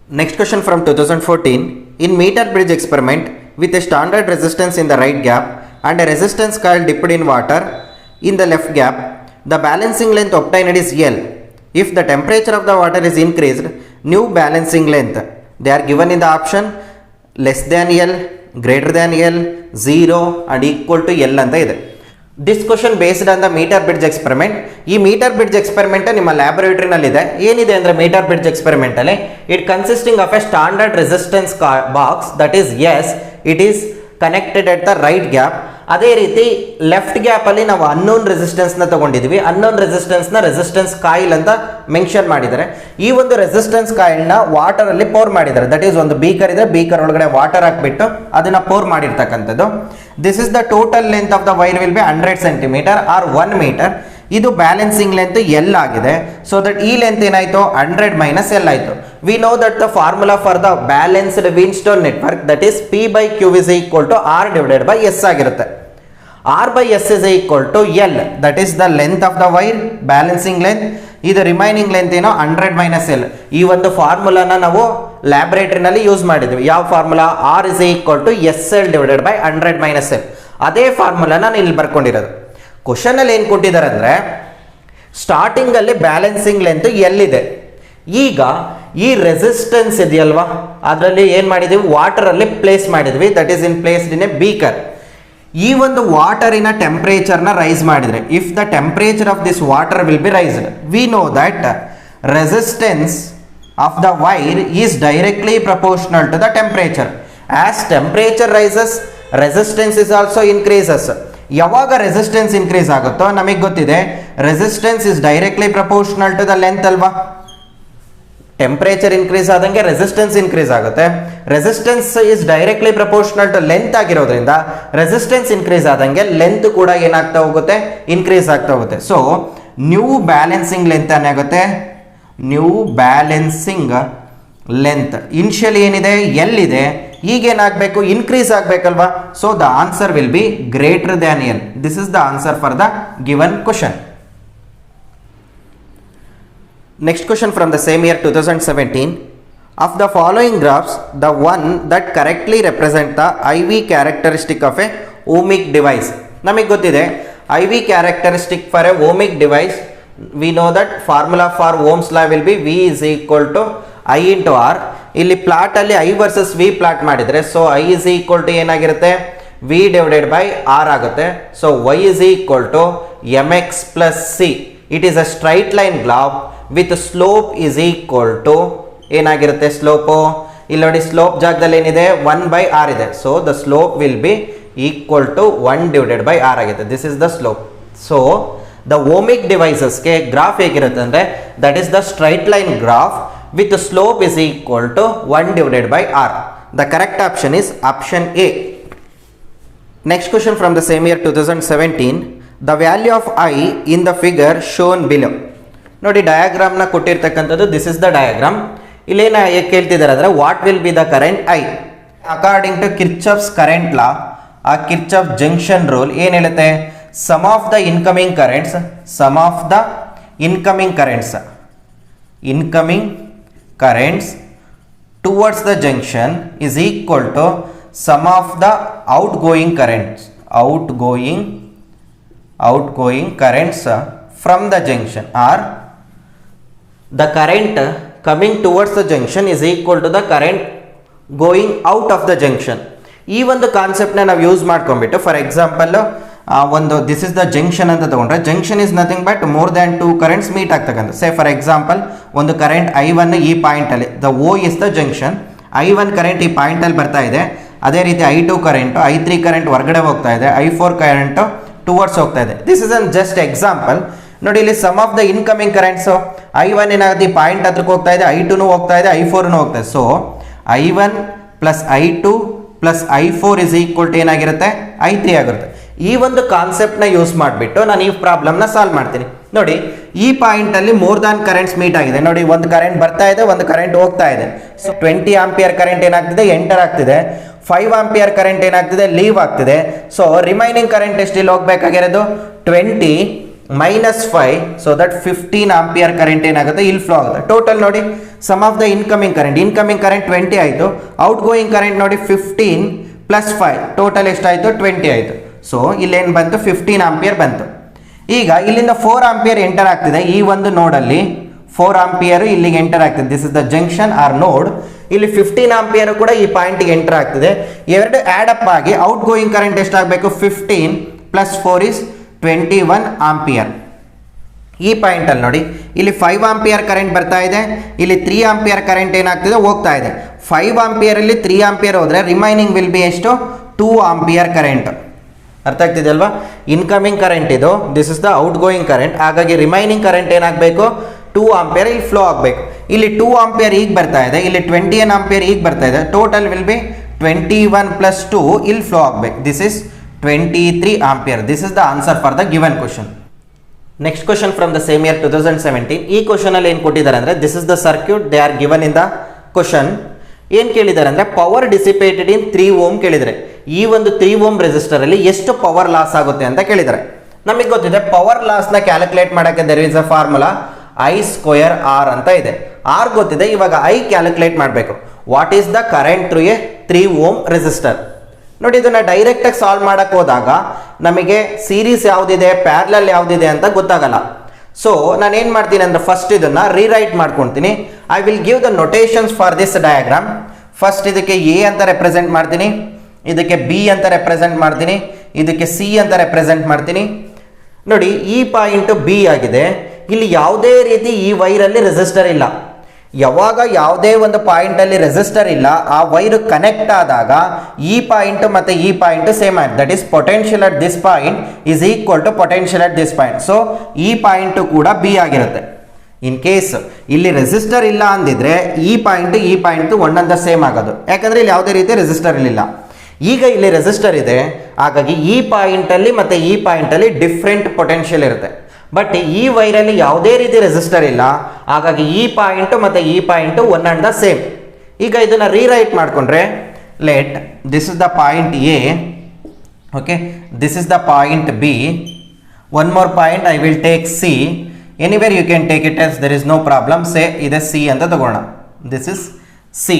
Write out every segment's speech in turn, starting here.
Next question from 2014. In meter bridge experiment with a standard resistance in the right gap and a resistance coil dipped in water in the left gap, the balancing length obtained is L. If the temperature of the water is increased, new balancing length. They are given in the option less than L, greater than L, 0 and equal to L ಅಂತ ಇದೆ. This question based on the metre bridge experiment. ಈ metre bridge experiment ನಿಮ್ಮ ಲ್ಯಾಬೊರೇಟರಿನಲ್ಲಿದೆ. ಏನಿದೆ ಅಂದರೆ metre bridge experiment ಅಲ್ಲಿ it consisting of a standard resistance box that is S, it is connected at the right gap. ಅದೇ ರೀತಿ left gap ಅಲ್ಲಿ ನಾವು ಅನ್ನೋನ್ ರೆಸಿಸ್ಟೆನ್ಸ್ ನ ತಗೊಂಡಿದ್ವಿ. ಅನ್ನೋನ್ ರೆಸಿಸ್ಟೆನ್ಸ್ ನ ರೆಸಿಸ್ಟೆನ್ಸ್ ಕಾಯಿಲ್ ಅಂತ ಮೆನ್ಷನ್ ಮಾಡಿದ್ದಾರೆ. ಈ ಒಂದು ರೆಸಿಸ್ಟೆನ್ಸ್ ಕಾಯಿಲ್ ನ ವಾಟರ್ ಅಲ್ಲಿ ಪೋರ್ ಮಾಡಿದ್ದಾರೆ. ದಟ್ ಈಸ್ ಒಂದು ಬೀಕರ್ ಇದೆ, ಬೀಕರ್ ಒಳಗಡೆ ವಾಟರ್ ಹಾಕ್ಬಿಟ್ಟು ಅದನ್ನ ಪೋರ್ ಮಾಡಿರ್ತಕ್ಕಂಥದ್ದು. This is the total length of the wire will be 100 centimetre or 1 metre. ಇದು ಬ್ಯಾಲೆನ್ಸಿಂಗ್ ಲೆಂತ್ ಎಲ್ ಆಗಿದೆ. ಸೊ ದಟ್ ಈ ಲೆಂತ್ ಏನಾಯ್ತು 100 ಮೈನಸ್ ಎಲ್ ಆಯ್ತು. We know that the formula for the balanced Wheatstone network that is P by Q is equal to R divided by S ಆಗಿರುತ್ತೆ. R by S is equal to L, that is the length of the wire, balancing length. ಇದು remaining length ಏನೋ 100 minus L. ಈ ಒಂದು ಫಾರ್ಮುಲಾನ ನಾವು ಲ್ಯಾಬೊರೇಟರಿನಲ್ಲಿ use ಮಾಡಿದ್ವಿ. ಯಾವ formula? R is equal to S L divided by 100 minus L. ಅದೇ ಫಾರ್ಮುಲಾನ ನಾನು ಇಲ್ಲಿ ಬರ್ಕೊಂಡಿರೋದು. ಕ್ವಶನ್ ಅಲ್ಲಿ ಏನು ಕೊಟ್ಟಿದ್ದಾರೆ ಅಂದರೆ ಸ್ಟಾರ್ಟಿಂಗ್ ಅಲ್ಲಿ ಬ್ಯಾಲೆನ್ಸಿಂಗ್ ಲೆಂತ್ ಎಲ್ಲಿದೆ. ಈಗ ಈ ರೆಸಿಸ್ಟೆನ್ಸ್ ಇದೆಯಲ್ವಾ, ಅದರಲ್ಲಿ ಏನು ಮಾಡಿದ್ವಿ, ವಾಟರ್ ಅಲ್ಲಿ ಪ್ಲೇಸ್ ಮಾಡಿದ್ವಿ. That is in placed in a beaker. ಈ ಒಂದು ವಾಟರಿನ ಟೆಂಪರೇಚರ್ನ ರೈಸ್ ಮಾಡಿದ್ರೆ, if the temperature of this water will be raised, we know that resistance of the wire is directly proportional to the temperature. As temperature rises, resistance is also increases. ಯಾವಾಗ resistance increase ಆಗುತ್ತೋ ನಮಗೆ ಗೊತ್ತಿದೆ resistance is directly proportional to the length ಅಲ್ವಾ. Temperature increase ಆದಂಗೆ resistance increase ಆಗುತ್ತೆ. Resistance is directly proportional to length ಆಗಿರೋದ್ರಿಂದ resistance increase ಆದಂಗೆ length ಕೂಡ ಏನಾಗ್ತಾ ಹೋಗುತ್ತೆ, ಇನ್ಕ್ರೀಸ್ ಆಗ್ತಾ ಹೋಗುತ್ತೆ. ಸೊ ನ್ಯೂ ಬ್ಯಾಲೆನ್ಸಿಂಗ್ ಲೆಂತ್ ಏನಾಗುತ್ತೆ, ನ್ಯೂ ಬ್ಯಾಲೆನ್ಸಿಂಗ್ ಲೆಂತ್ ಇನಿಷಿಯಲಿ ಏನಿದೆ ಎಲ್ ಇದೆ, ಈಗೇನಾಗಬೇಕು, ಇನ್ಕ್ರೀಸ್ ಆಗಬೇಕಲ್ವಾ. So the answer will be greater than L. This is the answer for the given question. Next question from the same year 2017. Of the following graphs, the one that correctly represent the IV characteristic of a ohmic device. ನಮಗೆ ಗೊತ್ತಿದೆ IV characteristic for a ohmic device. We know that formula for Ohm's law will be V is equal to I into R. ಇಲ್ಲಿ plot ಅಲ್ಲಿ I versus V plot ಮಾಡಿದ್ರೆ, so I is equal to ಏನಾಗಿರುತ್ತೆ, V divided by R ಆಗುತ್ತೆ. So Y is equal to mx plus C. It is a straight line graph with slope is equal to ಏನಾಗಿರುತ್ತೆ, slope ಇಲ್ಲಿ ನೋಡಿ, slope ಜಾಗದಲ್ಲಿ ಏನಿದೆ 1/r ಇದೆ. So the slope will be equal to 1 divided by r ಆಗಿದೆ. This is the slope. So the ohmic ಡಿವೈಸಸ್ಗೆ graph ಹೇಗಿರುತ್ತೆ ಅಂದರೆ that is the straight line graph with slope is equal to 1 divided by r. The correct option is option A. Next question from the same year 2017. The value of I in the figure shown below. ನೋಡಿ ಡಯಾಗ್ರಾಮ್ನ ಕೊಟ್ಟಿರ್ತಕ್ಕಂಥದ್ದು. This is the diagram. ಇಲ್ಲೇನ ಕೇಳ್ತಿದ್ದಾರೆ ಅಂದರೆ what will be the current I according to Kirchhoff's current law. ಆ Kirchhoff junction rule ಏನು ಹೇಳುತ್ತೆ, sum of the incoming currents, sum of the incoming currents, incoming currents towards the junction is equal to sum of the outgoing currents, outgoing currents from the junction, or the current coming towards the junction is equal to the current going out of the junction. ಈ ಒಂದು ಕಾನ್ಸೆಪ್ಟ್ನ ನಾವು use ಮಾಡ್ಕೊಂಡ್ಬಿಟ್ಟು, for example ಒಂದು this is the junction ಅಂತ ತಗೊಂಡ್ರೆ, junction is nothing but more than 2 currents meet ಆಗ್ತಕ್ಕಂಥ. Say for example ಒಂದು current I1 ಈ ಪಾಯಿಂಟಲ್ಲಿ, the O is the junction. I1 current ಈ ಪಾಯಿಂಟಲ್ಲಿ ಬರ್ತಾ ಇದೆ. ಅದೇ ರೀತಿ I2 ಕರೆಂಟು, I3 ಕರೆಂಟ್ ಹೊರಗಡೆ ಹೋಗ್ತಾ ಇದೆ, I4 ಕರೆಂಟು ಟುವರ್ಡ್ಸ್ ಹೋಗ್ತಾ ಇದೆ. This is an just example. ನೋಡಿ ಇಲ್ಲಿ sum of the incoming currents I1 ಏನಾಗುತ್ತೆ, ಈ ಪಾಯಿಂಟ್ ಹತ್ರಕ್ಕೆ ಹೋಗ್ತಾ ಇದೆ, I2 ಹೋಗ್ತಾ ಇದೆ, I4 ಹೋಗ್ತಾ ಇದೆ. So I1 plus I2 plus I4 is equal to ಏನಾಗಿರುತ್ತೆ, I3 ಆಗಿರುತ್ತೆ. ಈ ಒಂದು ಕಾನ್ಸೆಪ್ಟ್ನ ಯೂಸ್ ಮಾಡಿಬಿಟ್ಟು ನಾನು ಈ ಪ್ರಾಬ್ಲಮ್ನ ಸಾಲ್ವ್ ಮಾಡ್ತೀನಿ. ನೋಡಿ ಈ ಪಾಯಿಂಟಲ್ಲಿ ಮೋರ್ ದ್ಯಾನ್ ಕರೆಂಟ್ಸ್ ಮೀಟ್ ಆಗಿದೆ. ನೋಡಿ ಒಂದು ಕರೆಂಟ್ ಬರ್ತಾ ಇದೆ, ಒಂದು ಕರೆಂಟ್ ಹೋಗ್ತಾ ಇದೆ. ಸೊ 20 ಆಂಪಿಯರ್ ಕರೆಂಟ್ ಏನಾಗ್ತಿದೆ, ಎಂಟರ್ ಆಗ್ತಿದೆ. 5 ಆಂಪಿಯರ್ ಕರೆಂಟ್ ಏನಾಗ್ತಿದೆ, ಲೀವ್ ಆಗ್ತಿದೆ. ಸೊ ರಿಮೈನಿಂಗ್ ಕರೆಂಟ್ ಎಷ್ಟು ಇಲ್ಲಿ ಹೋಗ್ಬೇಕಾಗಿರೋದು, 20 -5, ಸೊ ದಟ್ 15 ಆಂಪಿಯರ್ ಕರೆಂಟ್ ಏನಾಗುತ್ತೆ ಇಲ್ಲಿ ಫ್ಲೋ ಆಗುತ್ತೆ. ಟೋಟಲ್ ನೋಡಿ, sum of the incoming current 20 ಆಯಿತು, ಔಟ್ ಗೋಯಿಂಗ್ ಕರೆಂಟ್ ನೋಡಿ 15 + 5 ಟೋಟಲ್ ಎಷ್ಟಾಯಿತು 20 ಆಯಿತು. ಸೊ ಇಲ್ಲೇನು ಬಂತು 15 ಆಂಪಿಯರ್ ಬಂತು. ಈಗ ಇಲ್ಲಿಂದ 4 ಆಂಪಿಯರ್ ಎಂಟರ್ ಆಗ್ತಿದೆ ಈ ಒಂದು ನೋಡಲ್ಲಿ, 4 ಆಂಪಿಯರ್ ಇಲ್ಲಿಗೆ ಎಂಟರ್ ಆಗ್ತಿದೆ. This is the junction or node. ಇಲ್ಲಿ 15 ಆಂಪಿಯರ್ ಕೂಡ ಈ ಪಾಯಿಂಟ್ಗೆ ಎಂಟರ್ ಆಗ್ತಿದೆ. ಎರಡು ಆ್ಯಡ್ ಅಪ್ ಆಗಿ ಔಟ್ ಗೋಯಿಂಗ್ ಕರೆಂಟ್ ಎಷ್ಟಾಗಬೇಕು 15 + 4 = 21 ಆಂಪಿಯರ್. ಈ ಪಾಯಿಂಟಲ್ಲಿ ನೋಡಿ, ಇಲ್ಲಿ 5 ಆಂಪಿಯರ್ ಕರೆಂಟ್ ಬರ್ತಾ ಇದೆ, ಇಲ್ಲಿ 3 ಆಂಪಿಯರ್ ಕರೆಂಟ್ ಏನಾಗ್ತಿದೆ ಹೋಗ್ತಾ ಇದೆ. 5 ಆಂಪಿಯರಲ್ಲಿ 3 ಆಂಪಿಯರ್ ಹೋದರೆ ರಿಮೈನಿಂಗ್ ವಿಲ್ ಬಿ ಎಷ್ಟು 2 ಆಂಪಿಯರ್ ಕರೆಂಟ್. ಅರ್ಥ ಆಗ್ತಿದೆ ಅಲ್ವಾ? ಇನ್ಕಮಿಂಗ್ ಕರೆಂಟ್ ಇದು, this is the out going current. ಹಾಗಾಗಿ ರಿಮೈನಿಂಗ್ ಕರೆಂಟ್ ಏನಾಗಬೇಕು 2 ಆಂಪಿಯರ್ ಇಲ್ಲಿ ಫ್ಲೋ ಆಗಬೇಕು. ಇಲ್ಲಿ 2 ಆಂಪಿಯರ್ ಈಗ ಬರ್ತಾ ಇದೆ, ಇಲ್ಲಿ 21 ಆಂಪಿಯರ್ ಈಗ ಬರ್ತಾ ಇದೆ. ಟೋಟಲ್ ವಿಲ್ ಬಿ 21 + 2 ಇಲ್ಲಿ ಫ್ಲೋ ಆಗಬೇಕು. This is 23 ampere. This is the answer for the given question. Next question from the same year 2017. ಈ ಕ್ವಶನ್ ಅಲ್ಲಿ ಏನು ಕೊಟ್ಟಿದ್ದಾರೆ ಅಂದರೆ, this is the circuit they are given in the question. ಏನು ಕೇಳಿದ್ದಾರೆ ಅಂದರೆ, ಪವರ್ ಡಿಸಿಪೇಟೆಡ್ ಇನ್ 3 ohm ಕೇಳಿದರೆ, ಈ ಒಂದು 3 ಓಮ್ ರೆಸಿಸ್ಟರ್ ಅಲ್ಲಿ ಎಷ್ಟು ಪವರ್ ಲಾಸ್ ಆಗುತ್ತೆ ಅಂತ ಕೇಳಿದ್ದಾರೆ. ನಮಗೆ ಗೊತ್ತಿದೆ ಪವರ್ ಲಾಸ್ನ ಕ್ಯಾಲ್ಕುಲೇಟ್ ಮಾಡೋಕ್ಕೆ there is a formula I²R ಅಂತ ಇದೆ. ಆರ್ ಗೊತ್ತಿದೆ, ಇವಾಗ I ಕ್ಯಾಲ್ಕುಲೇಟ್ ಮಾಡಬೇಕು. What is the current through a 3 ohm resistor. ನೋಡಿ, ಇದನ್ನು ಡೈರೆಕ್ಟಾಗಿ ಸಾಲ್ವ್ ಮಾಡೋಕ್ಕೆ ಹೋದಾಗ ನಮಗೆ ಸೀರೀಸ್ ಯಾವುದಿದೆ ಪ್ಯಾರಲಲ್ ಯಾವುದಿದೆ ಅಂತ ಗೊತ್ತಾಗಲ್ಲ. ಸೊ ನಾನು ಏನು ಮಾಡ್ತೀನಿ ಅಂದರೆ, ಫಸ್ಟ್ ಇದನ್ನು ರೀರೈಟ್ ಮಾಡ್ಕೊಳ್ತೀನಿ. I will give the notations for this diagram. First ಇದಕ್ಕೆ ಎ ಅಂತ ರೆಪ್ರೆಸೆಂಟ್ ಮಾಡ್ತೀನಿ, ಇದಕ್ಕೆ ಬಿ ಅಂತ ರೆಪ್ರೆಸೆಂಟ್ ಮಾಡ್ತೀನಿ, ಇದಕ್ಕೆ ಸಿ ಅಂತ ರೆಪ್ರೆಸೆಂಟ್ ಮಾಡ್ತೀನಿ. ನೋಡಿ, ಈ ಪಾಯಿಂಟ್ ಬಿ ಆಗಿದೆ. ಇಲ್ಲಿ ಯಾವುದೇ ರೀತಿ ಈ ವೈರಲ್ಲಿ ರೆಸಿಸ್ಟರ್ ಇಲ್ಲ. ಯಾವಾಗ ಯಾವುದೇ ಒಂದು ಪಾಯಿಂಟಲ್ಲಿ ರೆಸಿಸ್ಟರ್ ಇಲ್ಲ, ಆ ವೈರು ಕನೆಕ್ಟ್ ಆದಾಗ ಈ ಪಾಯಿಂಟ್ ಮತ್ತು ಈ ಪಾಯಿಂಟ್ ಸೇಮ್ ಆಗಿದೆ. That is potential at this point is equal to potential at this point. So ಈ ಪಾಯಿಂಟು ಕೂಡ ಬಿ ಆಗಿರುತ್ತೆ. ಇನ್ ಕೇಸ್ ಇಲ್ಲಿ ರೆಸಿಸ್ಟರ್ ಇಲ್ಲ ಅಂದಿದ್ರೆ ಈ ಪಾಯಿಂಟ್ ಒಂದೊಂದ ಸೇಮ್ ಆಗೋದು, ಯಾಕಂದರೆ ಇಲ್ಲಿ ಯಾವುದೇ ರೀತಿ ರೆಸಿಸ್ಟರ್ ಇಲ್ಲ. ಈಗ ಇಲ್ಲಿ ರೆಸಿಸ್ಟರ್ ಇದೆ, ಹಾಗಾಗಿ ಈ ಪಾಯಿಂಟಲ್ಲಿ ಮತ್ತು ಈ ಪಾಯಿಂಟಲ್ಲಿ ಡಿಫ್ರೆಂಟ್ ಪೊಟೆನ್ಷಿಯಲ್ ಇರುತ್ತೆ. ಬಟ್ ಈ ವೈರಲ್ಲಿ ಯಾವುದೇ ರೀತಿ ರೆಸಿಸ್ಟರ್ ಇಲ್ಲ, ಹಾಗಾಗಿ ಈ ಪಾಯಿಂಟು ಮತ್ತು ಈ point one and the same. ಈಗ ಇದನ್ನು ರೀರೈಟ್ ಮಾಡಿಕೊಂಡ್ರೆ, let this is the point A, okay, this is the point B, one more point I will take C. Anywhere you can take it as, there is no problem. Say ಇದೆ C ಅಂತ ತಗೋಣ. This is C,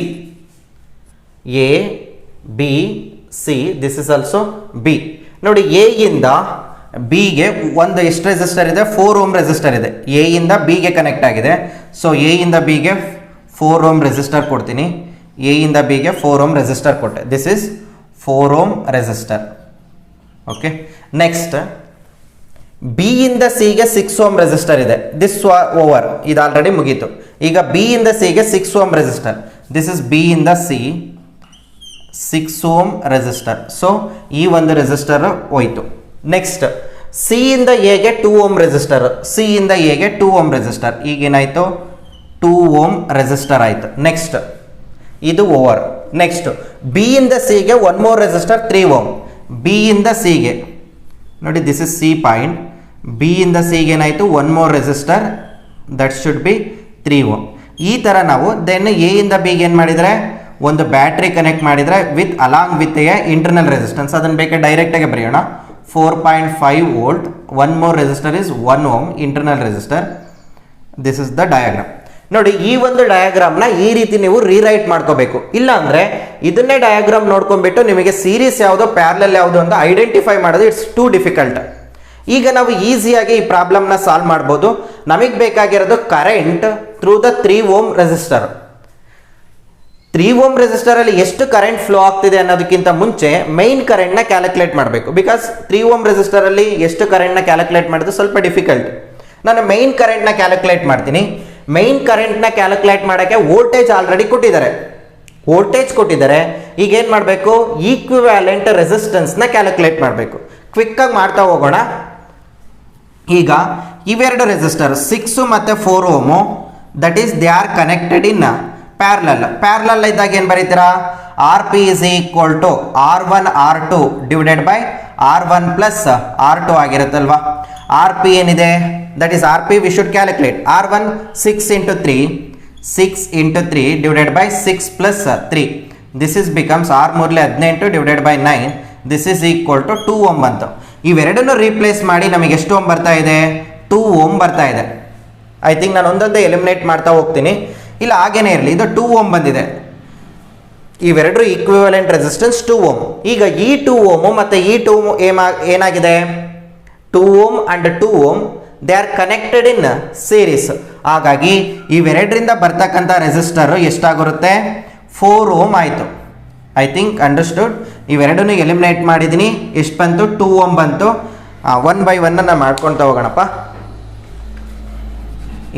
A B C, this is also B. ನೋಡಿ, A ಇಂದ ಬಿಗೆ ಒಂದು ಎಷ್ಟು resistor ಇದೆ 4 ohm resistor ಇದೆ, ಎ ಇಂದ ಬಿಗೆ ಕನೆಕ್ಟ್ ಆಗಿದೆ. ಸೊ ಎ ಇಂದ ಬಿಗೆ 4 ಓಮ್ ರೆಸಿಸ್ಟರ್ ಕೊಡ್ತೀನಿ, ಎ ಇಂದ ಬಿಗೆ 4 ಓಮ್ ರೆಸಿಸ್ಟರ್ ಕೊಟ್ಟೆ. This is 4 ohm resistor. Okay, next B ಇಂದ ಸಿಗೆ 6 ಓಮ್ ರೆಸಿಸ್ಟರ್ ಇದೆ. ದಿಸ್ ಓವರ್, ಇದು ಆಲ್ರೆಡಿ ಮುಗೀತು. ಈಗ ಬಿ ಇಂದ ಸಿಗೆ 6 ohm resistor. This is B ಇಂದ ಸಿ 6 ಓಮ್ ರೆಸಿಸ್ಟರ್. ಸೊ ಈ ಒಂದು ರೆಸಿಸ್ಟರ್ ಹೋಯ್ತು. ನೆಕ್ಸ್ಟ್ ಸಿ ಇಂದ ಎಗೆ 2 ಓಮ್ ರೆಸಿಸ್ಟರ್, ಸಿ ಇಂದ ಎಗೆ 2 ಓಮ್ ರೆಸಿಸ್ಟರ್. ಈಗೇನಾಯಿತು 2 ಓಮ್ ರೆಸಿಸ್ಟರ್ ಆಯಿತು. ನೆಕ್ಸ್ಟ್ ಇದು ಓವರ್. ನೆಕ್ಸ್ಟ್ ಬಿ ಇಂದ ಸಿಗೆ 1 ಮೋರ್ ರೆಸಿಸ್ಟರ್ 3 ಓಮ್. ಬಿ ಇಂದ ಸಿಗೆ ನೋಡಿ, this is C point. B ಇಂದ ಸಿಗೆ ಏನಾಯಿತು 1 more resistor, that should be 3 ohm. ಈ ಥರ ನಾವು ದೆನ್ ಎ ಇಂದ ಬಿಗೆ ಏನು ಮಾಡಿದರೆ ಒಂದು ಬ್ಯಾಟ್ರಿ ಕನೆಕ್ಟ್ ಮಾಡಿದರೆ with along with a internal resistance. ಅದನ್ನು ಬೇಕಾದ್ರೆ ಡೈರೆಕ್ಟಾಗಿ ಬರೆಯೋಣ. 4.5 volt, 1 more resistor is 1 ohm internal resistor. This is the diagram. ನೋಡಿ, ಈ ಒಂದು ಡಯಾಗ್ರಾಮ್ನ ಈ ರೀತಿ ನೀವು ರೀರೈಟ್ ಮಾಡ್ಕೋಬೇಕು. ಇಲ್ಲ ಅಂದರೆ ಇದನ್ನೇ ಡಯಾಗ್ರಾಮ್ ನೋಡ್ಕೊಂಡ್ಬಿಟ್ಟು ನಿಮಗೆ ಸೀರೀಸ್ ಯಾವುದು ಪ್ಯಾರಲಲ್ ಯಾವುದು ಅಂತ ಐಡೆಂಟಿಫೈ ಮಾಡೋದು ಇಟ್ಸ್ ಟೂ ಡಿಫಿಕಲ್ಟ್. ಈಗ ನಾವು ಈಸಿಯಾಗಿ ಈ ಪ್ರಾಬ್ಲಮ್ನ ಸಾಲ್ವ್ ಮಾಡ್ಬೋದು. ನಮಗೆ ಬೇಕಾಗಿರೋದು current through the 3 ohm resistor. 3 ohm ರೆಸಿಸ್ಟರಲ್ಲಿ ಎಷ್ಟು ಕರೆಂಟ್ ಫ್ಲೋ ಆಗ್ತಿದೆ ಅನ್ನೋದಕ್ಕಿಂತ ಮುಂಚೆ ಮೈನ್ ಕರೆಂಟ್ನ ಕ್ಯಾಲ್ಕುಲೇಟ್ ಮಾಡಬೇಕು. ಬಿಕಾಸ್ 3 ಓಮ್ ರೆಸಿಸ್ಟರಲ್ಲಿ ಎಷ್ಟು ಕರೆಂಟ್ನ ಕ್ಯಾಲ್ಕುಲೇಟ್ ಮಾಡೋದು ಸ್ವಲ್ಪ ಡಿಫಿಕಲ್ಟ್. ನಾನು ಮೈನ್ ಕರೆಂಟ್ನ ಕ್ಯಾಲ್ಕುಲೇಟ್ ಮಾಡ್ತೀನಿ. ಮೈನ್ ಕರೆಂಟ್ನ ಕ್ಯಾಲ್ಕುಲೇಟ್ ಮಾಡೋಕ್ಕೆ ವೋಲ್ಟೇಜ್ ಆಲ್ರೆಡಿ ಕೊಟ್ಟಿದ್ದಾರೆ. ಈಗ ಏನು ಮಾಡಬೇಕು, ಈಕ್ವಿವ್ಯಾಲೆಂಟ್ ರೆಸಿಸ್ಟೆನ್ಸ್ನ ಕ್ಯಾಲ್ಕುಲೇಟ್ ಮಾಡಬೇಕು. ಕ್ವಿಕ್ಕಾಗಿ ಮಾಡ್ತಾ ಹೋಗೋಣ. ಈಗ ಇವೆರಡು ರೆಸಿಸ್ಟರ್ 6 ಮತ್ತು 4 ohm, that is they are connected in parallel ಇದ್ದಾಗ ಏನು ಬರೀತೀರಾ, R P is equal to R1 R2 divided by R1 plus R2 ಆಗಿರುತ್ತಲ್ವಾ. ಆರ್ ಪಿ ಏನಿದೆ, that is R P we should calculate. R1 6 into 3 divided by 6 plus 3. This is becomes 6 3 18 divided by 9. This is equal to 2 ohm ಬಂತು. ಇವೆರಡನ್ನು replace ಮಾಡಿ ನಮಗೆ ಎಷ್ಟು ohm ಬರ್ತಾ ಇದೆ, 2 ohm ಬರ್ತಾ ಇದೆ. ಐ ಥಿಂಕ್ ನಾನು ಒಂದೊಂದೇ ಎಲಿಮಿನೇಟ್ ಮಾಡ್ತಾ ಹೋಗ್ತೀನಿ, ಇಲ್ಲ ಹಾಗೇನೇ ಇರಲಿ. ಇದು 2 ಓಮ್ ಬಂದಿದೆ, ಇವೆರಡರ ಈಕ್ವಿವೆಲೆಂಟ್ ರೆಸಿಸ್ಟೆನ್ಸ್ 2 ಓಮ್. ಈಗ ಈ 2 ಓಮು ಮತ್ತು ಈ 2 ಏನಾಗಿದೆ, 2 ohm and 2 ohm they are connected in series. ಹಾಗಾಗಿ ಇವೆರಡರಿಂದ ಬರ್ತಕ್ಕಂಥ ರೆಸಿಸ್ಟರ್ ಎಷ್ಟಾಗಿರುತ್ತೆ, 4 ಓಮ್ ಆಯಿತು. I think understood. ಇವೆರಡನ್ನೂ ಎಲಿಮಿನೇಟ್ ಮಾಡಿದ್ದೀನಿ. ಎಷ್ಟು ಬಂತು, 2 ಓಮ್ ಬಂತು. 1 ಬೈ 1 ಮಾಡ್ಕೊಳ್ತಾ ಹೋಗೋಣಪ್ಪ.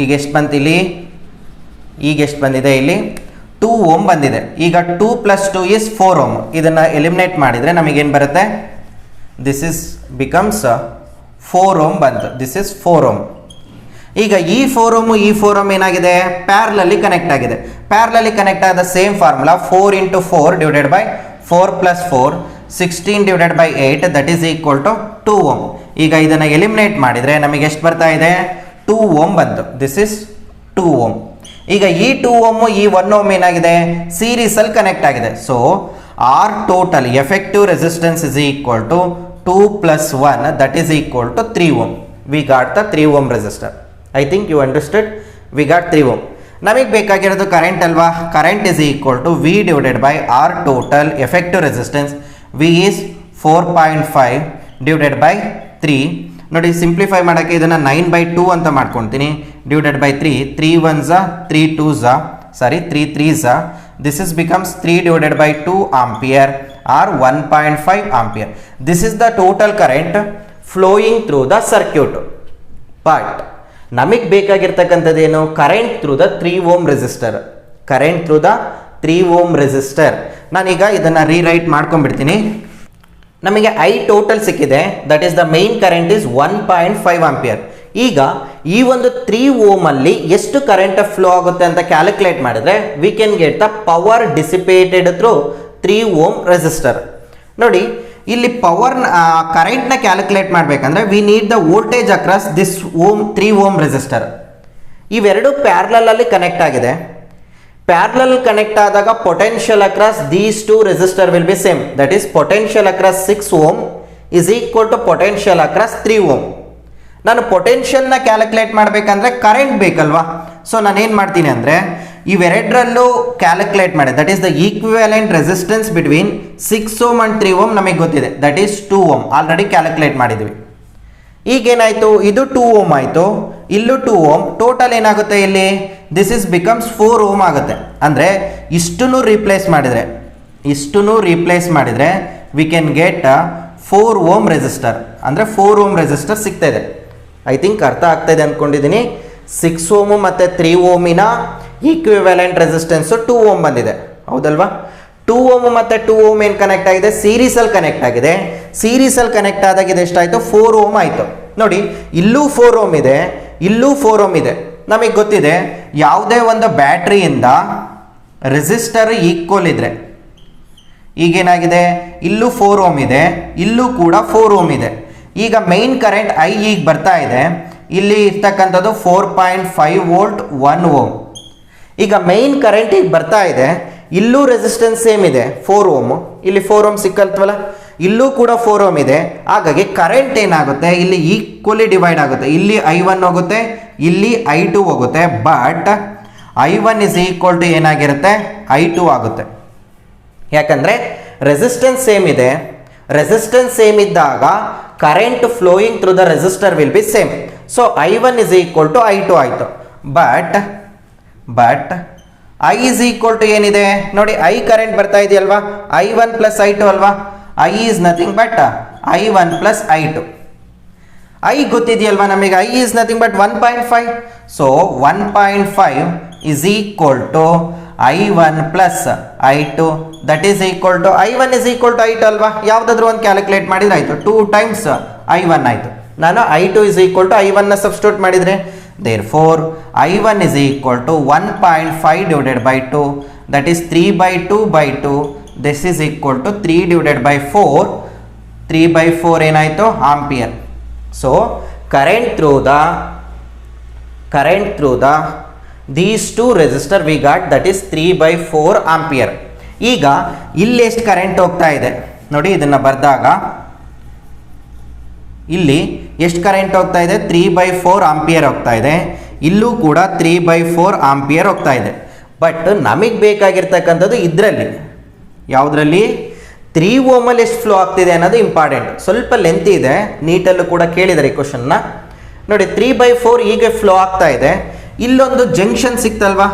ಈಗ ಎಷ್ಟು ಬಂತು ಇಲ್ಲಿ, ಈಗ ಎಷ್ಟು ಬಂದಿದೆ ಇಲ್ಲಿ, 2 ಓಮ್ ಬಂದಿದೆ. ಈಗ 2 + 2 = 4 ಓಮ್. ಇದನ್ನು ಎಲಿಮಿನೇಟ್ ಮಾಡಿದರೆ ನಮಗೇನು ಬರುತ್ತೆ, ದಿಸ್ ಇಸ್ ಬಿಕಮ್ಸ್ 4 ಓಮ್ ಬಂತು. This is 4 ohm. ಈಗ ಈ 4 ಓಮು ಈ 4 ಓಮ್ ಏನಾಗಿದೆ, ಪ್ಯಾರಲಲ್ಲಿ ಕನೆಕ್ಟ್ ಆಗಿದೆ. ಪ್ಯಾರಲಲ್ಲಿ ಕನೆಕ್ಟ್ ಆದ same formula 4 × 4 divided by 4 + 4 16 divided by 8 that is equal to 2 ohm. ಈಗ ಇದನ್ನು ಎಲಿಮಿನೇಟ್ ಮಾಡಿದರೆ ನಮಗೆ ಎಷ್ಟು ಬರ್ತಾ ಇದೆ, 2 ಓಮ್ ಬಂತು. This is 2 ohm. ಈಗ ಈ 2 ಓಮು ಈ 1 ಓಮ್ ಏನಾಗಿದೆ, ಸೀರೀಸಲ್ಲಿ ಕನೆಕ್ಟ್ ಆಗಿದೆ. So R total effective resistance is equal to 2 + 1 that is equal to 3 ohm. We got the 3 ohm resistor. I think you understood. We got 3 ohm. ನಮಗೆ ಬೇಕಾಗಿರೋದು current ಅಲ್ವಾ, current is equal to V divided by R total effective resistance. V is 4.5 divided by 3. ನೋಡಿ, simplify ಮಾಡೋಕ್ಕೆ ಇದನ್ನು 9/2 ಅಂತ ಮಾಡ್ಕೊತೀನಿ. Divided by 3, 3 1s 3 2s, sorry 3 3s. This is becomes 3 divided by 2 ampere or 1.5 ampere. This is the total current flowing through the circuit. But ನಮಗೆ ಬೇಕಾಗಿರ್ತಕ್ಕಂಥದ್ದೇನು, current through the 3 ohm resistor. Current through the 3 ohm resistor. ನಾನೀಗ ಇದನ್ನು rewrite ಮಾಡ್ಕೊಂಡ್ಬಿಡ್ತೀನಿ. ನಮಗೆ I total ಸಿಕ್ಕಿದೆ, that is the main current is 1.5 ampere. ಈಗ ಈ ಒಂದು 3 ಓಮಲ್ಲಿ ಎಷ್ಟು ಕರೆಂಟ್ ಫ್ಲೋ ಆಗುತ್ತೆ ಅಂತ ಕ್ಯಾಲ್ಕುಲೇಟ್ ಮಾಡಿದ್ರೆ we can get the power dissipated through 3 ohm resistor. ನೋಡಿ, ಇಲ್ಲಿ ಪವರ್ ಕರೆಂಟ್ನ ಕ್ಯಾಲ್ಕುಲೇಟ್ ಮಾಡಬೇಕಂದ್ರೆ we need the voltage across this 3 ohm resistor. ಇವೆರಡು ಪ್ಯಾರಲಲ್ಲಿ ಕನೆಕ್ಟ್ ಆಗಿದೆ. ಪ್ಯಾರಲಲ್ ಕನೆಕ್ಟ್ ಆದಾಗ potential across these 2 resistor will be same. That is potential across 6 ohm is equal to potential across 3 ohm. ನಾನು ಪೊಟೆನ್ಷಿಯಲ್ನ calculate ಮಾಡಬೇಕಂದ್ರೆ current ಬೇಕಲ್ವಾ. So ನಾನೇನು ಮಾಡ್ತೀನಿ ಅಂದರೆ ಇವೆರಡರಲ್ಲೂ ಕ್ಯಾಲ್ಕುಲೇಟ್ ಮಾಡಿ. That is the equivalent resistance between 6 ohm and 3 ohm ನಮಗೆ ಗೊತ್ತಿದೆ. That is 2 ohm. Already calculate ಮಾಡಿದ್ವಿ. ಈಗೇನಾಯಿತು, ಇದು 2 ಓಮ್ ಆಯಿತು, ಇಲ್ಲೂ 2 ಓಮ್. ಟೋಟಲ್ ಏನಾಗುತ್ತೆ ಇಲ್ಲಿ, ದಿಸ್ ಇಸ್ ಬಿಕಮ್ಸ್ 4 ಓಮ್ ಆಗುತ್ತೆ. ಅಂದರೆ ಇಷ್ಟನ್ನು ರೀಪ್ಲೇಸ್ ಮಾಡಿದರೆ we can get 4 ohm resistor. ಅಂದರೆ 4 ಓಮ್ ರೆಸಿಸ್ಟರ್ ಸಿಗ್ತಾ ಇದೆ. ಐ ಥಿಂಕ್ ಅರ್ಥ ಆಗ್ತಾ ಇದೆ ಅಂದ್ಕೊಂಡಿದ್ದೀನಿ. 6 ಓಮು ಮತ್ತು 3 ಓಮಿನ ಈಕ್ವಿವೆಲೆಂಟ್ ರೆಸಿಸ್ಟೆನ್ಸು 2 ಓಮ್ ಬಂದಿದೆ, ಹೌದಲ್ವಾ. 2 ಓಮ್ ಮತ್ತು 2 ಓಮ್ ಏನು ಕನೆಕ್ಟ್ ಆಗಿದೆ, ಸೀರೀಸಲ್ಲಿ ಕನೆಕ್ಟ್ ಆಗಿದೆ. ಸೀರೀಸಲ್ಲಿ ಕನೆಕ್ಟ್ ಆದಾಗ ಇದು ಎಷ್ಟಾಯಿತು, 4 ಓಮ್ ಆಯಿತು. ನೋಡಿ, ಇಲ್ಲೂ 4 ಓಮ್ ಇದೆ, ಇಲ್ಲೂ 4 ಓಮ್ ಇದೆ. ನಮಗೆ ಗೊತ್ತಿದೆ, ಯಾವುದೇ ಒಂದು ಬ್ಯಾಟ್ರಿಯಿಂದ ರೆಸಿಸ್ಟರ್ ಈಕ್ವಲ್ ಇದ್ದರೆ, ಈಗೇನಾಗಿದೆ, ಇಲ್ಲೂ 4 ಓಮ್ ಇದೆ, ಇಲ್ಲೂ ಕೂಡ 4 ಓಮ್ ಇದೆ. ಈಗ ಮೈನ್ ಕರೆಂಟ್ ಐ ಈಗ ಬರ್ತಾ ಇದೆ. ಇಲ್ಲಿ ಇರ್ತಕ್ಕಂಥದ್ದು 4.5 ವೋಲ್ಟ್ 1 ಓಮ್. ಈಗ ಮೈನ್ ಕರೆಂಟ್ ಈಗ ಬರ್ತಾ ಇದೆ, ಇಲ್ಲೂ ರೆಸಿಸ್ಟೆನ್ಸ್ ಸೇಮ್ ಇದೆ 4 ಓಮ್. ಇಲ್ಲಿ 4 ಓಮ್ ಸಿಕ್ಕಲ್ತವಲ್ಲ, ಇಲ್ಲೂ ಕೂಡ 4 ಓಮ್ ಇದೆ. ಹಾಗಾಗಿ ಕರೆಂಟ್ ಏನಾಗುತ್ತೆ, ಇಲ್ಲಿ ಈಕ್ವಲಿ ಡಿವೈಡ್ ಆಗುತ್ತೆ. ಇಲ್ಲಿ I1 ಹೋಗುತ್ತೆ, ಇಲ್ಲಿ I2 ಹೋಗುತ್ತೆ. But I1 is equal to ಏನಾಗಿರುತ್ತೆ, I2 ಆಗುತ್ತೆ. ಯಾಕಂದರೆ ರೆಸಿಸ್ಟೆನ್ಸ್ ಸೇಮ್ ಇದೆ. ರೆಸಿಸ್ಟೆನ್ಸ್ ಸೇಮ್ ಇದ್ದಾಗ current flowing through the resistor will be same. So I1 is equal to I2 ಆಯಿತು. But I is equal to ಏನಿದೆ ನೋಡಿ, I ಕರೆಂಟ್ ಬರ್ತಾ ಇದೆಯಲ್ವಾ, I1 + I2 ಅಲ್ವಾ. I is nothing but I1 + I2. I ಗೊತ್ತಿದೆಯಲ್ವಾ ನಮಗೆ, I is nothing but 1.5. So 1.5 is equal to I1 + I2 that is equal to I1 is equal to I2 ಅಲ್ವಾ. ಯಾವುದಾದ್ರೂ ಒಂದು ಕ್ಯಾಲ್ಕುಲೇಟ್ ಮಾಡಿದ್ರೆ ಆಯಿತು. 2 ಟೈಮ್ಸ್ I1 ಆಯಿತು. ನಾನು I2 ಇಸ್ ಈಕ್ವಲ್ ಟು I1ನ ಸಬ್ಸ್ಟಿಟ್ಯೂಟ್ ಮಾಡಿದರೆ, therefore I1 is equal to 1.5 divided by 2, that is 3/2/2. This is equal to 3 divided by 4. 3/4 ಏನಾಯಿತು, ampere. So current through the these 2 resistor we got, that is 3/4 ampere. ಈಗ ಇಲ್ಲಿ ಎಷ್ಟು current ಹೋಗ್ತಾ ಇದೆ ನೋಡಿ, ಇದನ್ನು ಬರೆದಾಗ ಇಲ್ಲಿ ಎಷ್ಟು ಕರೆಂಟ್ ಹೋಗ್ತಾ ಇದೆ, 3/4 ಆಂಪಿಯರ್ ಹೋಗ್ತಾ ಇದೆ. ಇಲ್ಲೂ ಕೂಡ 3/4 ಆಂಪಿಯರ್ ಹೋಗ್ತಾ ಇದೆ. ಬಟ್ ನಮಗೆ ಬೇಕಾಗಿರ್ತಕ್ಕಂಥದ್ದು ಇದರಲ್ಲಿ ಯಾವುದರಲ್ಲಿ 3 ಓಮಲ್ಲಿ ಎಷ್ಟು ಫ್ಲೋ ಆಗ್ತಿದೆ ಅನ್ನೋದು ಇಂಪಾರ್ಟೆಂಟ್. ಸ್ವಲ್ಪ ಲೆಂತ್ ಇದೆ, ನೀಟಲ್ಲೂ ಕೂಡ ಕೇಳಿದ್ದಾರೆ ಈ ಕ್ವಶನ್ನ. ನೋಡಿ 3/4 ಹೀಗೆ ಫ್ಲೋ ಆಗ್ತಾ ಇದೆ. ಇಲ್ಲೊಂದು ಜಂಕ್ಷನ್ ಸಿಕ್ತಲ್ವಾ,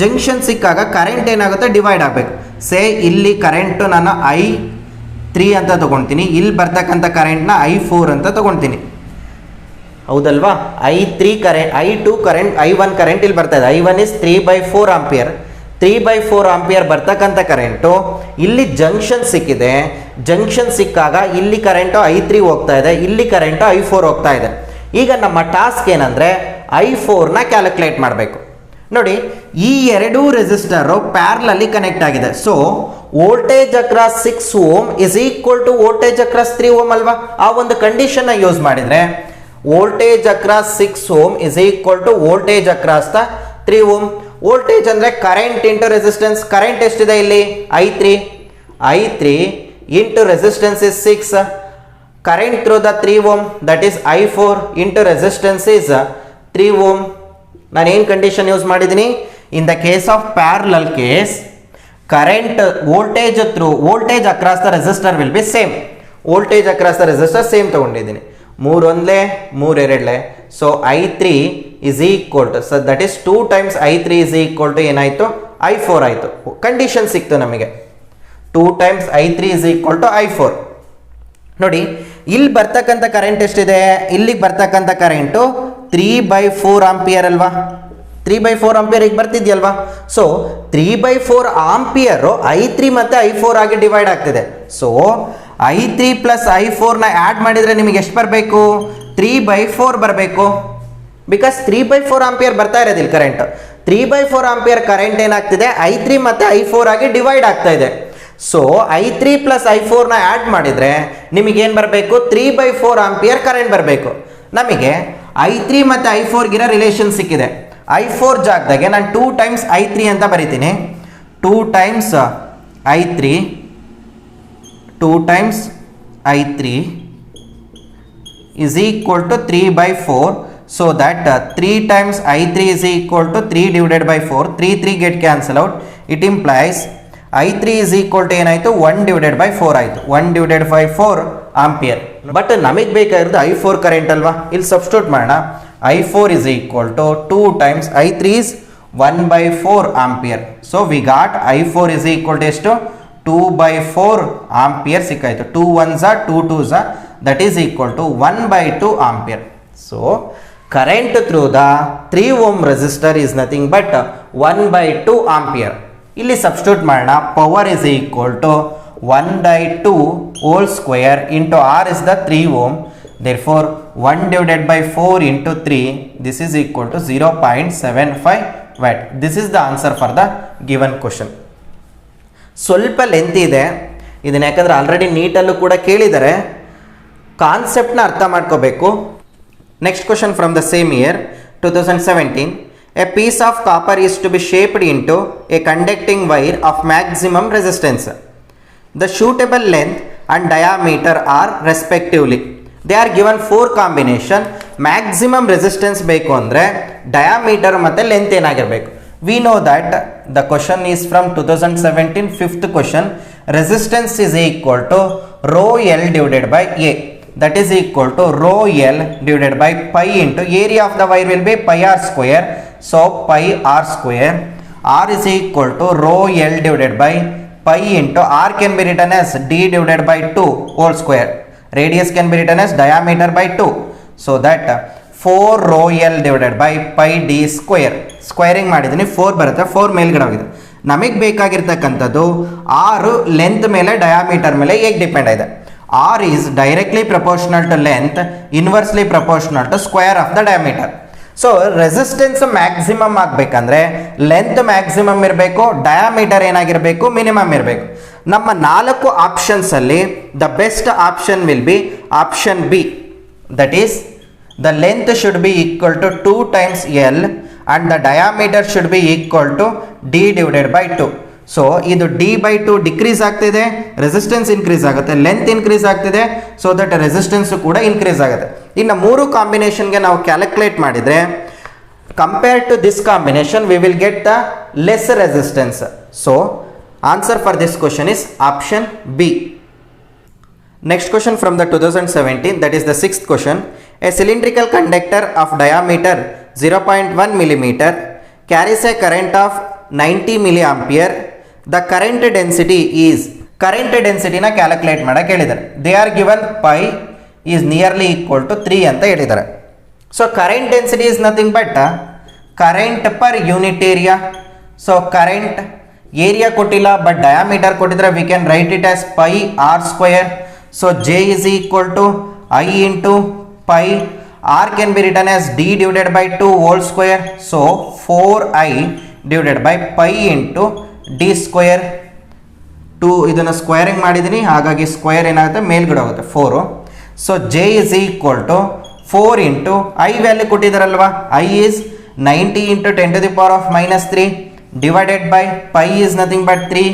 ಜಂಕ್ಷನ್ ಸಿಕ್ಕಾಗ ಕರೆಂಟ್ ಏನಾಗುತ್ತೆ, ಡಿವೈಡ್ ಆಗಬೇಕು. ಸೇ ಇಲ್ಲಿ ಕರೆಂಟು ನಾನು I3 ಅಂತ ತೊಗೊಳ್ತೀನಿ, ಇಲ್ಲಿ ಬರ್ತಕ್ಕಂಥ ಕರೆಂಟ್ನ I4 ಅಂತ ತೊಗೊಳ್ತೀನಿ, ಹೌದಲ್ವಾ. I3 current, I2 current, I1 current ಇಲ್ಲಿ ಬರ್ತಾ ಇದೆ. I1 is 3/4 ampere. 3/4 ಆಂಪಿಯರ್ ಬರ್ತಕ್ಕಂಥ ಕರೆಂಟು ಇಲ್ಲಿ ಜಂಕ್ಷನ್ ಸಿಕ್ಕಿದೆ. ಜಂಕ್ಷನ್ ಸಿಕ್ಕಾಗ ಇಲ್ಲಿ ಕರೆಂಟು I3 ಹೋಗ್ತಾ ಇದೆ, ಇಲ್ಲಿ ಕರೆಂಟು I4 ಹೋಗ್ತಾ ಇದೆ. ಈಗ ನಮ್ಮ ಟಾಸ್ಕ್ ಏನಂದರೆ I4ನ ಕ್ಯಾಲ್ಕುಲೇಟ್ ಮಾಡಬೇಕು. ನೋಡಿ ಈ ಎರಡೂ ರೆಸಿಸ್ಟರು ಪ್ಯಾರಲಲ್ಲಿ ಕನೆಕ್ಟ್ ಆಗಿದೆ. So voltage across 6 ohm is equal to voltage across 3 ohm ಅಲ್ವಾ. ಆ ಒಂದು ಕಂಡೀಷನ್ನ ಯೂಸ್ ಮಾಡಿದರೆ voltage across 6 ohm is equal to voltage across the 3 ohm. Voltage ಅಂದರೆ ಕರೆಂಟ್ ಇಂಟು ರೆಸಿಸ್ಟೆನ್ಸ್. ಕರೆಂಟ್ ಎಷ್ಟಿದೆ ಇಲ್ಲಿ, I3 into resistance is 6. Current through the 3 ohm that is I4 into resistance is 3 ohm. ನಾನು ಏನು condition use ಮಾಡಿದ್ದೀನಿ, in the case of parallel case current voltage across the resistor will be same. Voltage across the resistor same ತೊಗೊಂಡಿದ್ದೀನಿ. 3 ಒಂದ್ಲೆ 3 ಎರಡ್ಲೆ. So I3 is equal to, so that is 2 times I3 is equal to ಏನಾಯಿತು, I4 ಆಯಿತು. Condition ಸಿಕ್ತು ನಮಗೆ, 2 times I3 is equal to I4. ನೋಡಿ ಇಲ್ಲಿ ಬರ್ತಕ್ಕಂಥ ಕರೆಂಟ್ ಎಷ್ಟಿದೆ, ಇಲ್ಲಿಗೆ ಬರ್ತಕ್ಕಂಥ ಕರೆಂಟು 3/4 ಆಂಪಿಯರ್ ಅಲ್ವಾ. 3/4 ಆಂಪಿಯರ್ ಈಗ ಬರ್ತಿದ್ಯಲ್ವಾ. ಸೊ 3/4 ಆಂಪಿಯರು I3 ಮತ್ತು I4 ಆಗಿ ಡಿವೈಡ್ ಆಗ್ತಿದೆ. ಸೊ I3 ಪ್ಲಸ್ I4ನ ಆ್ಯಡ್ ಮಾಡಿದರೆ ನಿಮಗೆ ಎಷ್ಟು ಬರಬೇಕು, 3/4 ಬರಬೇಕು. ಬಿಕಾಸ್ 3/4 ಆಂಪಿಯರ್ ಬರ್ತಾ ಇರೋದಿಲ್ಲ ಕರೆಂಟ್. 3/4 ಆಂಪಿಯರ್ ಕರೆಂಟ್ ಏನಾಗ್ತಿದೆ, I3 ಮತ್ತು I4 ಆಗಿ ಡಿವೈಡ್ ಆಗ್ತಾ ಇದೆ. ಸೊ I3 ಪ್ಲಸ್ I4ನ ಆ್ಯಡ್ ಮಾಡಿದರೆ ನಿಮಗೇನು ಬರಬೇಕು, 3/4 ಆಂಪಿಯರ್ ಕರೆಂಟ್ ಬರಬೇಕು. ನಮಗೆ I3 ಮತ್ತು I4ಗಿರೋ ರಿಲೇಷನ್ ಸಿಕ್ಕಿದೆ. I4 ಜಾಗದಾಗೆ ನಾನು 2 ಟೈಮ್ಸ್ I3 ಅಂತ ಬರಿತೀನಿ. 2 times I3 is equal to 3/4. So that 3 times I3 is equal to 3 divided by 4. 3 get cancel out. It implies I3 is equal to ಏನಾಯಿತು, 1 divided by 4 ಆಯಿತು. 1 divided by 4 ampere. But ನಮಗೆ ಬೇಕಾಗಿರೋದು I4 current ಅಲ್ವಾ. ಇಲ್ಲಿ substitute ಮಾಡೋಣ. I4 is equal to 2 times I3 is 1/4 ampere. So we got I4 is equal to ಎಷ್ಟು, 2/4 ampere ಸಿಕ್ಕಾಯಿತು. 2 1s 2 2s that is equal to 1/2 ampere. So current through the 3 ohm resistor is nothing but 1/2 ampere. ಇಲ್ಲಿ substitute ಮಾಡೋಣ. Power is equal to 1/2 whole square into R is the 3 ohm. Therefore 1 divided by 4 into 3, this is equal to 0.75 watt. This is the answer for the given question. ಸ್ವಲ್ಪ length ಇದೆ ಇದನ್ನ, ಯಾಕಂದರೆ already ನೀಟಲ್ಲೂ ಕೂಡ ಕೇಳಿದ್ದಾರೆ. ಕಾನ್ಸೆಪ್ಟ್ನ ಅರ್ಥ ಮಾಡ್ಕೋಬೇಕು. Next question from the same year 2017. A piece of copper is to be shaped into a conducting wire of maximum resistance. The suitable length and diameter are respectively. They are given 4 combination. Maximum resistance ಬೇಕು ಅಂದರೆ diameter ಮತ್ತು length ಏನಾಗಿರಬೇಕು. We know that the question is from 2017 fifth question. Resistance is equal to rho L divided by A. That is equal to rho L divided by pi into area of the wire will be pi r square. So pi r square. R is equal to rho L divided by pi into R can be written as d divided by 2 whole square. Radius can be written as diameter by 2. So that 4 rho L divided by pi d square. Squaring ಮಾಡಿದ್ದೀನಿ, 4 ಬರುತ್ತೆ. 4 ಮೇಲ್ಗಡೆ ಹೋಗಿದೆ. ನಮಗೆ ಬೇಕಾಗಿರ್ತಕ್ಕಂಥದ್ದು R length ಮೇಲೆ diameter ಮೇಲೆ ಹೇಗೆ depend ಇದೆ. R is directly proportional to length, inversely proportional to square of the diameter. So resistance maximum ಆಗಬೇಕಂದ್ರೆ ಲೆಂತ್ ಮ್ಯಾಕ್ಸಿಮಮ್ ಇರಬೇಕು, ಡಯಾಮೀಟರ್ ಏನಾಗಿರಬೇಕು, ಮಿನಿಮಮ್ ಇರಬೇಕು. ನಮ್ಮ 4 ಆಪ್ಷನ್ಸಲ್ಲಿ the best option will be option B. That is the length should be equal to 2 times L and the diameter should be equal to d divided by 2. So ಇದು d/2 decrease ಆಗ್ತಿದೆ, resistance increase ಆಗುತ್ತೆ, length increase ಆಗ್ತಿದೆ, so that resistance ಕೂಡ increase ಆಗುತ್ತೆ. ಇನ್ನು ಮೂರು ಕಾಂಬಿನೇಷನ್ಗೆ ನಾವು ಕ್ಯಾಲ್ಕುಲೇಟ್ ಮಾಡಿದರೆ compare to this combination we will get the less resistance. So answer for this question is option B. Next question from the 2017, that is the sixth question. A cylindrical conductor of diameter 0.1 millimeter carries a current of 90 milliampere. The current density is, current density na calculate ಮಾಡಕ್ಕೆ ಹೇಳಿದ್ದಾರೆ. They are given pi is nearly equal to 3 ಅಂತ ಹೇಳಿದ್ದಾರೆ. So current density is nothing but current per unit area. So current area ಕೊಟ್ಟಿಲ್ಲ but diameter ಕೊಟ್ಟಿದ್ರೆ we can write it as pi r square. So J is equal to I into pi. R can be written as D divided by 2 whole square. So 4I divided by pi into D square. 2 ಇದನ್ನು squaring ಮಾಡಿದ್ದೀನಿ, ಹಾಗಾಗಿ square ಏನಾಗುತ್ತೆ ಮೇಲ್ಗಡೆ ಹೋಗುತ್ತೆ 4. So J is equal to 4 into I value ಕೊಟ್ಟಿದ್ದಾರಲ್ವಾ, I is 90 into 10 to the power of minus 3 divided by pi is nothing but 3.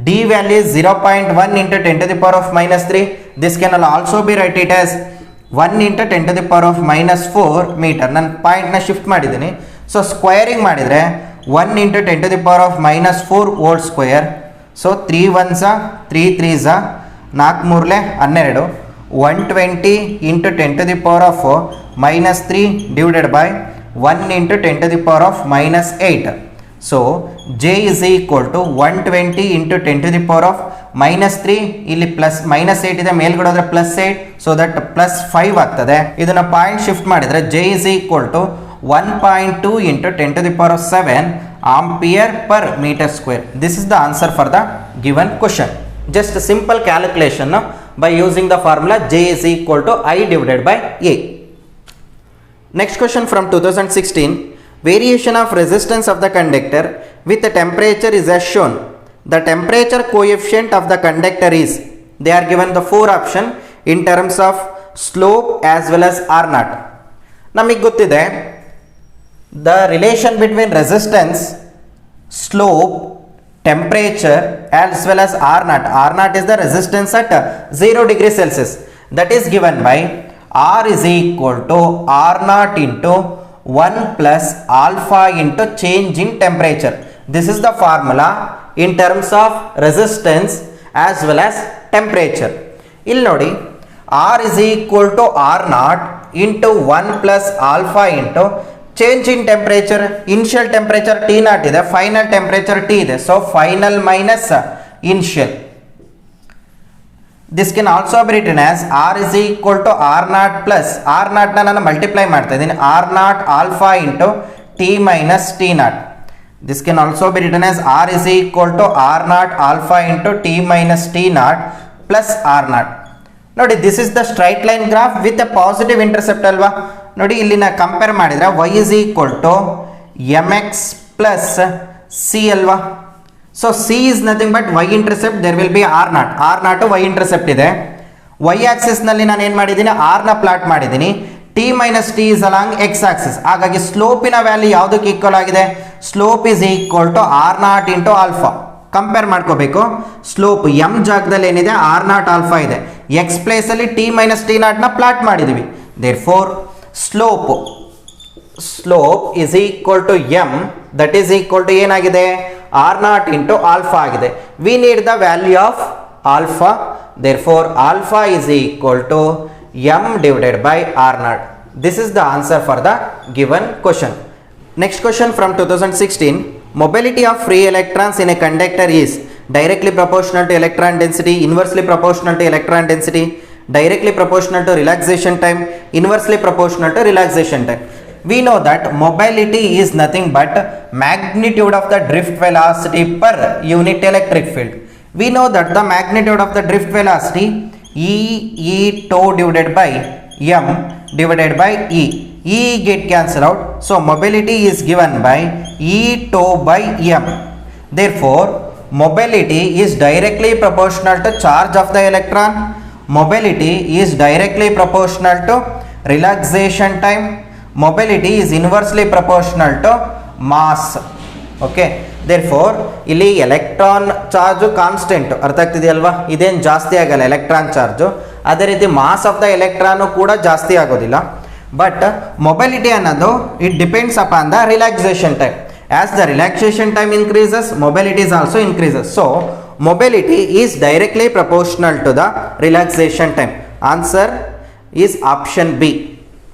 D value is 0.1 into 10 to the power of minus 3. This can also be write it as 1 into 10 to the power of minus 4 meter. ನಾನು ಪಾಯಿಂಟ್ನ shift ಮಾಡಿದ್ದೀನಿ. So squaring ಮಾಡಿದರೆ 1 into 10 to the power of minus 4 whole square. So 3 1s 3 3s 4 3 12. 120 into 10 to the power of minus 3 divided by 1 into 10 to the power of minus 8. So J is equal to 120 into 10 to the power of minus 3, ಇಲ್ಲಿ plus minus 8 ಇದೆ, ಮೇಲ್ಗಡೆ ಹೋದ್ರೆ plus 8, so that plus 5 ಆಗ್ತದೆ. ಇದನ್ನ point shift ಮಾಡಿದ್ರೆ J is equal to 1.2 into 10 to the power of 7 ampere per meter square. This is the answer for the given question. Just a simple calculation by using the formula J is equal to I divided by A. Next question from 2016. Variation of resistance of the conductor with the temperature is as shown. The temperature coefficient of the conductor is, they are given the 4 option in terms of slope as well as R naught. ನಮಗೆ ಗೊತ್ತಿದೆ the relation between resistance, slope, temperature as well as R naught. R naught is the resistance at 0 degree Celsius. That is given by R is equal to R naught into 1 plus alpha into change in temperature. This is the formula in terms of resistance as well as temperature. ಇಲ್ಲಿ ನೋಡಿ, R is equal to R naught into 1 plus alpha into change in temperature. Initial temperature T naught ಇದೆ, final temperature T ಇದೆ, so final minus initial. This can also be written as R is equal to R naught plus R naught na ನಾನು multiply ಮಾಡ್ತಾ ಇದ್ದೀನಿ, R naught alpha into T minus T naught. This can also be written as R is equal to R naught alpha into T minus T naught plus R naught. ನೋಡಿ, this is the straight line graph with a positive intercept ಅಲ್ವಾ. ನೋಡಿ, ಇಲ್ಲಿ ನಾ compare ಮಾಡಿದ್ರೆ y is equal to mx plus c ಅಲ್ವಾ. So C is nothing but Y intercept, there will be R naught. R naught Y intercept ಇದೆ. Y ಆಕ್ಸಿಸ್ನಲ್ಲಿ ನಾನು ಏನು ಮಾಡಿದ್ದೀನಿ, ಆರ್ನ ಪ್ಲಾಟ್ ಮಾಡಿದ್ದೀನಿ. T minus T is along X axis. ಹಾಗಾಗಿ ಸ್ಲೋಪಿನ ವ್ಯಾಲ್ಯೂ ಯಾವುದಕ್ಕೆ ಈಕ್ವಲ್ ಆಗಿದೆ, slope is equal to R naught into alpha. Compare ಮಾಡ್ಕೋಬೇಕು. ಸ್ಲೋಪ್ ಎಮ್ ಜಾಗದಲ್ಲಿ ಏನಿದೆ, ಆರ್ ನಾಟ್ ಆಲ್ಫಾ ಇದೆ. ಎಕ್ಸ್ ಪ್ಲೇಸಲ್ಲಿ ಟಿ ಮೈನಸ್ ಟಿ ನಾಟ್ನ ಪ್ಲಾಟ್ ಮಾಡಿದ್ದೀವಿ. There four slope is equal to M, that is equal to ಏನಾಗಿದೆ, R naught into alpha ಆಗಿದೆ. We need the value of alpha. Therefore, alpha is equal to m divided by R naught. This is the answer for the given question. Next question from 2016. Mobility of free electrons in a conductor is directly proportional to electron density, inversely proportional to electron density, directly proportional to relaxation time, inversely proportional to relaxation time. We know that mobility is nothing but magnitude of the drift velocity per unit electric field. We know that the magnitude of the drift velocity E tau divided by m divided by E. E get cancelled out. So mobility is given by E tau by m. Therefore, mobility is directly proportional to charge of the electron. Mobility is directly proportional to relaxation time. Mobility is inversely proportional to mass. Okay, therefore ಇಲ್ಲಿ electron charge constant, ಅರ್ಥ ಆಗ್ತಿದೆಯಲ್ವಾ, ಇದೇನು ಜಾಸ್ತಿ ಆಗಲ್ಲ electron charge. ಅದೇ ರೀತಿ mass of the electron ಕೂಡ ಜಾಸ್ತಿ ಆಗೋದಿಲ್ಲ. ಬಟ್ ಮೊಬಿಲಿಟಿ ಅನ್ನೋದು it depends upon the relaxation time. As the relaxation time increases, mobility is also increases. So mobility is directly proportional to the relaxation time. Answer is option B.